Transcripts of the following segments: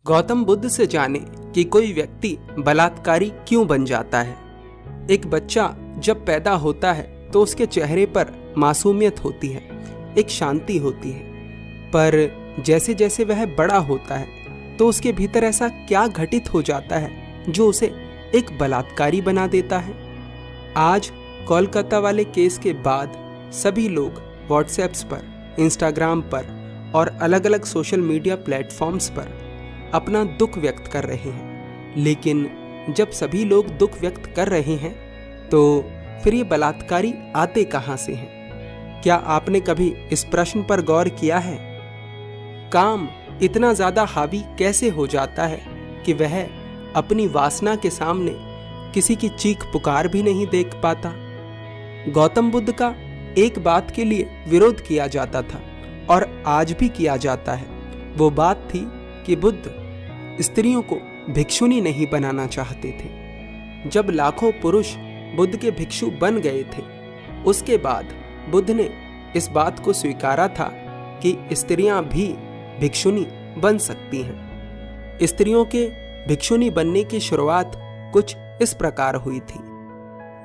गौतम बुद्ध से जाने कि कोई व्यक्ति बलात्कारी क्यों बन जाता है। एक बच्चा जब पैदा होता है तो उसके चेहरे पर मासूमियत होती है, एक शांति होती है, पर जैसे जैसे वह बड़ा होता है तो उसके भीतर ऐसा क्या घटित हो जाता है जो उसे एक बलात्कारी बना देता है। आज कोलकाता वाले केस के बाद सभी लोग व्हाट्सएप्स पर, इंस्टाग्राम पर और अलग अलग सोशल मीडिया प्लेटफॉर्म्स पर अपना दुख व्यक्त कर रहे हैं। लेकिन जब सभी लोग दुख व्यक्त कर रहे हैं तो फिर ये बलात्कारी आते कहाँ से हैं? क्या आपने कभी इस प्रश्न पर गौर किया है? काम इतना ज्यादा हावी कैसे हो जाता है कि वह अपनी वासना के सामने किसी की चीख पुकार भी नहीं देख पाता। गौतम बुद्ध का एक बात के लिए विरोध किया जाता था और आज भी किया जाता है। वो बात थी कि बुद्ध स्त्रियों को भिक्षुनी नहीं बनाना चाहते थे। जब लाखों पुरुष बुद्ध के भिक्षु बन गए थे, उसके बाद बुद्ध ने इस बात को स्वीकारा था कि स्त्रियां भी भिक्षुनी बन सकती हैं। स्त्रियों के भिक्षुनी बनने की शुरुआत कुछ इस प्रकार हुई थी।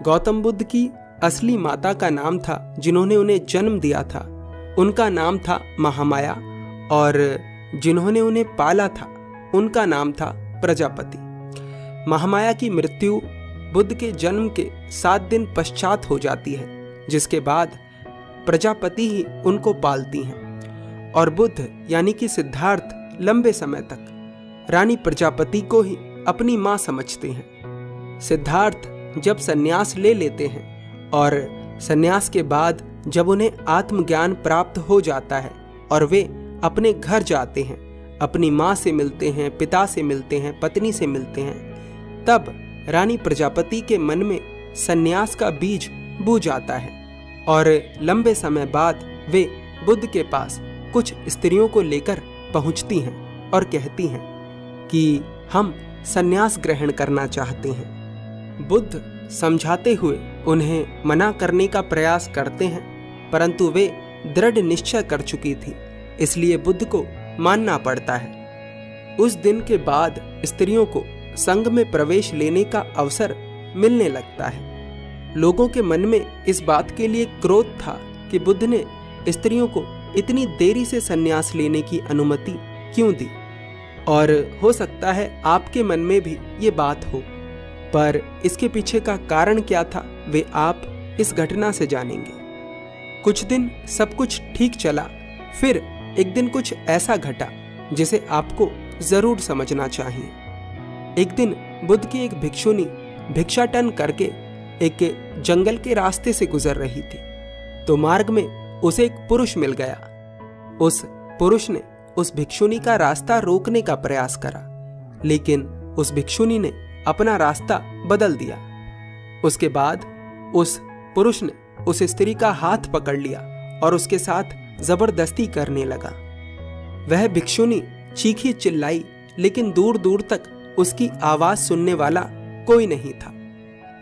गौतम बुद्ध की असली माता का नाम था, जिन्होंने उन्हें जन्म दिया था, उनका नाम था महामाया, और जिन्होंने उन्हें पाला था उनका नाम था प्रजापति। महामाया की मृत्यु बुद्ध के जन्म के 7 दिन पश्चात हो जाती है, जिसके बाद प्रजापति ही उनको पालती हैं और बुद्ध यानी कि सिद्धार्थ लंबे समय तक रानी प्रजापति को ही अपनी मां समझते हैं। सिद्धार्थ जब संन्यास ले लेते हैं और संन्यास के बाद जब उन्हें आत्मज्ञान प्राप्त हो जाता है और वे अपने घर जाते हैं, अपनी माँ से मिलते हैं, पिता से मिलते हैं, पत्नी से मिलते हैं, तब रानी प्रजापति के मन में संन्यास का बीज बूझ जाता है और लंबे समय बाद वे बुद्ध के पास कुछ स्त्रियों को लेकर पहुंचती हैं और कहती हैं कि हम संन्यास ग्रहण करना चाहते हैं। बुद्ध समझाते हुए उन्हें मना करने का प्रयास करते हैं, परंतु वे दृढ़ निश्चय कर चुकी थी, इसलिए बुद्ध को मानना पड़ता है। उस दिन के बाद स्त्रियों को संघ में प्रवेश लेने का अवसर मिलने लगता है। लोगों के मन में इस बात के लिए क्रोध था कि बुद्ध ने स्त्रियों को इतनी देरी से संन्यास लेने की अनुमति क्यों दी, और हो सकता है आपके मन में भी ये बात हो, पर इसके पीछे का कारण क्या था वे आप इस घटना से जानेंगे। कुछ दिन सब कुछ ठीक चला, फिर एक दिन कुछ ऐसा घटा जिसे आपको जरूर समझना चाहिए। एक दिन बुद्ध की एक भिक्षुनी भिक्षाटन करके एक जंगल के रास्ते से गुजर रही थी, तो मार्ग में उसे एक पुरुष मिल गया। उस पुरुष ने उस भिक्षुनी का रास्ता रोकने का प्रयास करा, लेकिन उस भिक्षुनी ने अपना रास्ता बदल दिया। उसके बाद उस पुरुष ने उस स्त्री का हाथ पकड़ लिया और उसके साथ जबरदस्ती करने लगा। वह भिक्षुनी चीखी चिल्लाई, लेकिन दूर दूर तक उसकी आवाज सुनने वाला कोई नहीं था।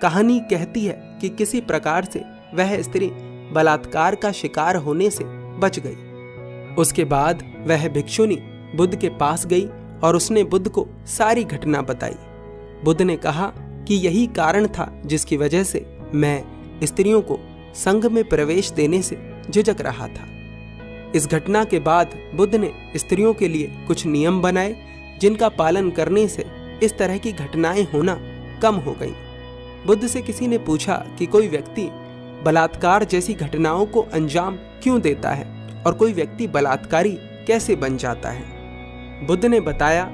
कहानी कहती है कि किसी प्रकार से वह स्त्री बलात्कार का शिकार होने से बच गई। उसके बाद वह भिक्षुनी बुद्ध के पास गई और उसने बुद्ध को सारी घटना बताई। बुद्ध ने कहा कि यही कारण था जिसकी वजह से मैं स्त्रियों को संघ में प्रवेश देने से झिझक रहा था। इस घटना के बाद बुद्ध ने स्त्रियों के लिए कुछ नियम बनाए, जिनका पालन करने से इस तरह की घटनाएं होना कम हो गईं। बुद्ध से किसी ने पूछा कि कोई व्यक्ति बलात्कार जैसी घटनाओं को अंजाम क्यों देता है और कोई व्यक्ति बलात्कारी कैसे बन जाता है। बुद्ध ने बताया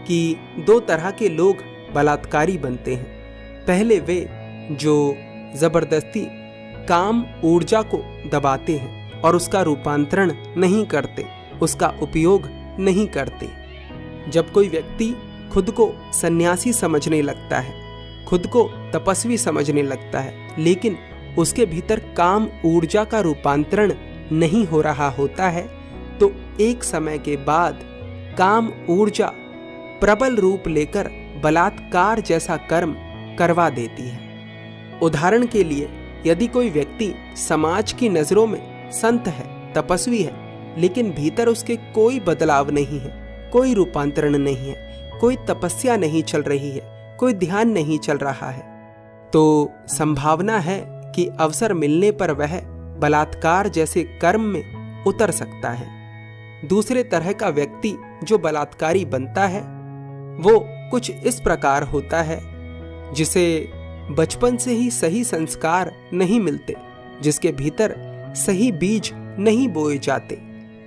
कि 2 तरह के लोग बलात्कारी बनते हैं। पहले वे जो जबरदस्ती काम ऊर्जा को दबाते हैं और उसका रूपांतरण नहीं करते, उसका उपयोग नहीं करते। जब कोई व्यक्ति खुद को सन्यासी समझने लगता है, खुद को तपस्वी समझने लगता है, लेकिन उसके भीतर काम ऊर्जा का रूपांतरण नहीं हो रहा होता है, तो एक समय के बाद काम ऊर्जा प्रबल रूप लेकर बलात्कार जैसा कर्म करवा देती है। उदाहरण के लिए, यदि कोई व्यक्ति समाज की नजरों में संत है, तपस्वी है, लेकिन भीतर उसके कोई बदलाव नहीं है, कोई रूपांतरण नहीं है, कोई तपस्या नहीं चल रही है, कोई ध्यान नहीं चल रहा है, तो संभावना है कि अवसर मिलने पर वह बलात्कार जैसे कर्म में उतर सकता है। दूसरे तरह का व्यक्ति जो बलात्कारी बनता है वो कुछ इस प्रकार होता है जिसे बचपन से ही सही संस्कार नहीं मिलते, जिसके भीतर सही बीज नहीं बोए जाते।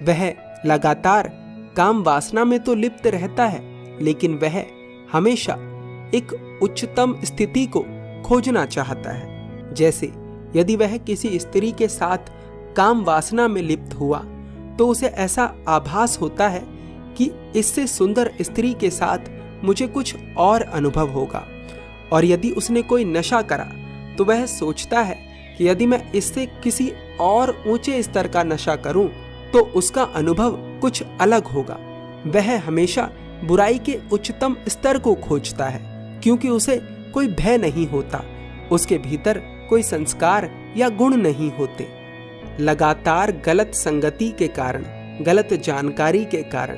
वह लगातार काम वासना में तो लिप्त रहता है, लेकिन वह हमेशा एक उच्चतम स्थिति को खोजना चाहता है। जैसे यदि वह किसी स्त्री के साथ काम वासना में लिप्त हुआ तो उसे ऐसा आभास होता है कि इससे सुंदर स्त्री के साथ मुझे कुछ और अनुभव होगा, और यदि उसने कोई नशा करा तो वह सोचता है कि यदि मैं इससे किसी और ऊंचे स्तर का नशा करूं तो उसका अनुभव कुछ अलग होगा। वह हमेशा बुराई के उच्चतम स्तर को खोजता है, क्योंकि उसे कोई भय नहीं होता, उसके भीतर कोई संस्कार या गुण नहीं होते। लगातार गलत संगति के कारण, गलत जानकारी के कारण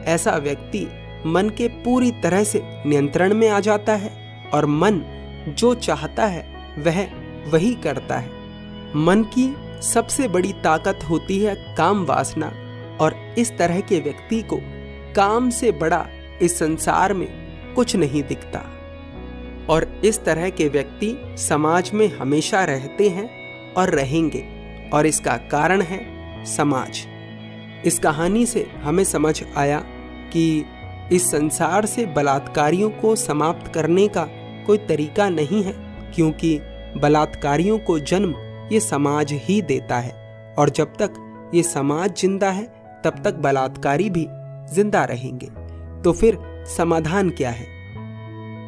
ऐसा व्यक्ति मन के पूरी तरह से नियंत्रण में आ जाता है और मन जो चाहता है वह वही करता है। मन की सबसे बड़ी ताकत होती है काम वासना, और इस तरह के व्यक्ति को काम से बड़ा इस संसार में कुछ नहीं दिखता। और इस तरह के व्यक्ति समाज में हमेशा रहते हैं और रहेंगे, और इसका कारण है समाज। इस कहानी से हमें समझ आया कि इस संसार से बलात्कारियों को समाप्त करने का कोई तरीका नहीं है, क्योंकि बलात्कारियों को जन्म ये समाज ही देता है, और जब तक ये समाज जिंदा है तब तक बलात्कारी भी जिंदा रहेंगे। तो फिर समाधान क्या है?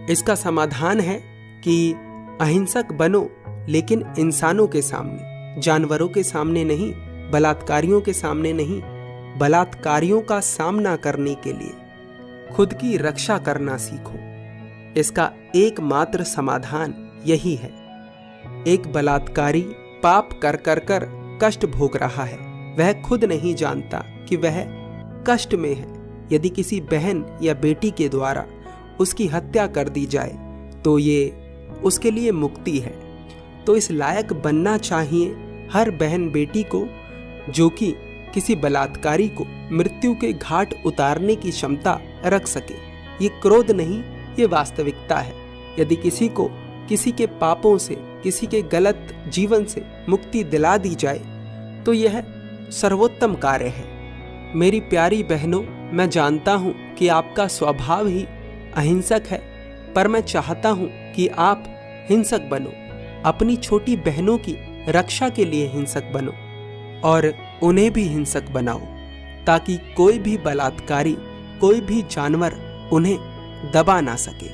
इसका समाधान है कि अहिंसक बनो, लेकिन इंसानों के सामने, जानवरों के सामने नहीं, बलात्कारियों के सामने नहीं। बलात्कारियों का सामना करने के लिए खुद की रक्षा करना सीखो। इसका एकमात्र समाधान यही है। एक बलात्कारी पाप कर कर कर कष्ट भोग रहा है, वह खुद नहीं जानता कि वह कष्ट में है। यदि किसी बहन या बेटी के द्वारा उसकी हत्या कर दी जाए तो ये उसके लिए मुक्ति है। तो इस लायक बनना चाहिए हर बहन बेटी को जो कि किसी बलात्कारी को मृत्यु के घाट उतारने की क्षमता रख सके। ये क्रोध नहीं, ये वास्तविकता है। यदि किसी को किसी के पापों से, किसी के गलत जीवन से मुक्ति दिला दी जाए तो यह सर्वोत्तम कार्य है। मेरी प्यारी बहनों, मैं जानता हूँ कि आपका स्वभाव ही अहिंसक है, पर मैं चाहता हूँ कि आप हिंसक बनो। अपनी छोटी बहनों की रक्षा के लिए हिंसक बनो और उन्हें भी हिंसक बनाओ, ताकि कोई भी बलात्कारी, कोई भी जानवर उन्हें दबा ना सके।